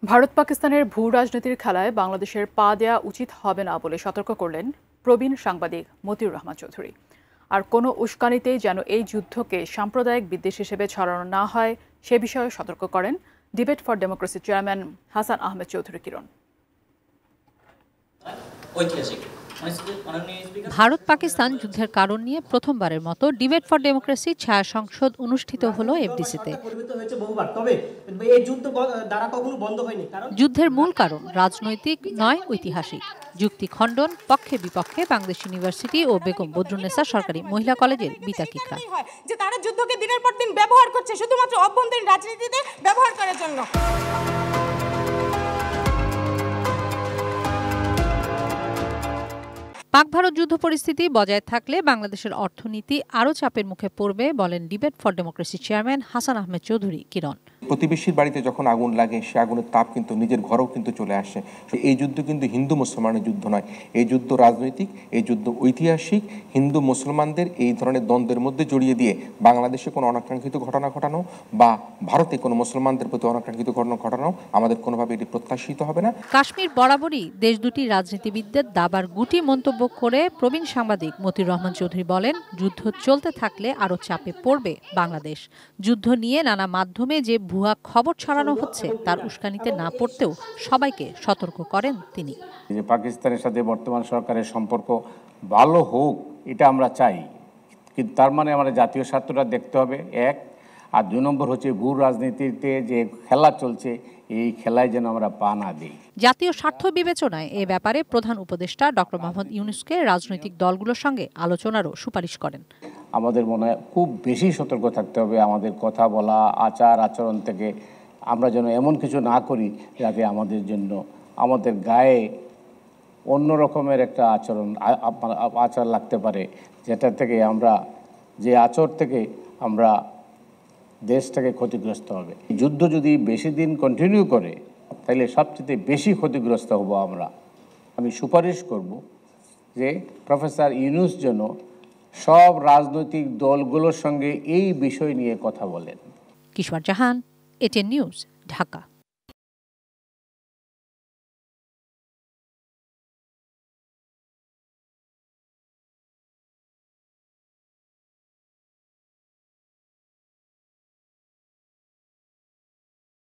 ভারত পাকিস্তানের ভূ রাজনীতির খেলায় বাংলাদেশের পা দেয়া উচিত হবে না বলে সতর্ক করলেন প্রবীণ সাংবাদিক মতিউর রহমান চৌধুরী। আর কোনো উস্কানিতেই যেন এই যুদ্ধকে সাম্প্রদায়িক বিদ্বেষ হিসেবে ছড়ানো না হয় সে বিষয়ে সতর্ক করেন debate for democracy chairman Hasan Ahmed Chowdhury Kiron. Bharat Pakistan যুদ্ধের কারণ নিয়ে প্রথমবারের মতো ডিবেট ফর ডেমোক্রেসি ছায়া সংসদ অনুষ্ঠিত হলো এফডিসিতে। যুদ্ধের মূল কারণ রাজনৈতিক নয় ঐতিহাসিক। যুক্তি খণ্ডন, পক্ষে বিপক্ষে বাংলাদেশ ইউনিভার্সিটি ও বেগম বদরুন্নেসা সরকারি মহিলা কলেজের বিতাকিকরা। যে তারা যুদ্ধকে দিনের পর দিন ব্যবহার করছে শুধুমাত্র অভ্যন্তরীণ রাজনীতিতে ব্যবহার করার জন্য। পাক ভারত যুদ্ধ পরিস্থিতি বজায় থাকলে বাংলাদেশের অর্থনীতি আরও চাপের মুখে পড়বে বলেন debate for democracy chairman Hasan Ahmed Chowdhury Kiron. প্রতিবেশীর বাড়িতে যখন আগুন লাগে সে আগুনের তাপ কিন্তু নিজের ঘরেও কিন্তু চলে আসে। এই যুদ্ধ কিন্তু হিন্দু মুসলমানের যুদ্ধ নয়, এই যুদ্ধ রাজনৈতিক, এই যুদ্ধ ঐতিহাসিক। হিন্দু মুসলমানদের এই ধরনের দ্বন্দ্বের মধ্যে জড়িয়ে দিয়ে বাংলাদেশে কোনো অনাকাঙ্ক্ষিত ঘটনা ঘটানো বা ভারতে কোনো মুসলমানদের প্রতি অনাকাঙ্ক্ষিত ঘটনা ঘটানো আমাদের কোনোভাবে এটি প্রত্যাশিত হবে না। কাশ্মীর বরাবরই দেশ দুটির রাজনীতিবিদদের দাবার গুটি মন্তব্য করে প্রবীণ সাংবাদিক মতিউর রহমান চৌধুরী বলেন, যুদ্ধ চলতে থাকলে আরও চাপে পড়বে বাংলাদেশ। যুদ্ধ নিয়ে নানা মাধ্যমে যে ভুয়া খবর ছড়ানো হচ্ছে তার উস্কানিতে না পড়তেও সবাইকে সতর্ক করেন তিনি। যে পাকিস্তানের সাথে বর্তমান সরকারের সম্পর্ক ভালো হোক এটা আমরা চাই, কিন্তু তার মানে আমাদের জাতীয় স্বার্থটা দেখতে হবে এক, আর ২ নম্বর হচ্ছে ভূ রাজনীতিতে যে খেলা চলছে এই খেলায় যেন আমরা পা না দিই। জাতীয় স্বার্থ বিবেচনায় এ ব্যাপারে প্রধান উপদেষ্টা ডক্টর মোহাম্মদ ইউনূসকে রাজনৈতিক দলগুলোর সঙ্গে আলোচনারও সুপারিশ করেন। আমাদের মনে হয় খুব বেশি সতর্ক থাকতে হবে, আমাদের কথা বলা আচার আচরণ থেকে আমরা যেন এমন কিছু না করি যাতে আমাদের জন্য আমাদের গায়ে অন্য রকমের একটা আচার লাগতে পারে, যেটা থেকে আমরা যে আচর থেকে আমরা দেশটাকে ক্ষতিগ্রস্ত হবে। যুদ্ধ যদি বেশি দিন কন্টিনিউ করে তাহলে সবচেয়ে বেশি ক্ষতিগ্রস্ত হব আমরা। আমি সুপারিশ করব যে প্রফেসর ইউনূস যেন সব রাজনৈতিক দলগুলোর সঙ্গে এই বিষয় নিয়ে কথা বলেন। কিশোর জাহান, এটিএন নিউজ, ঢাকা।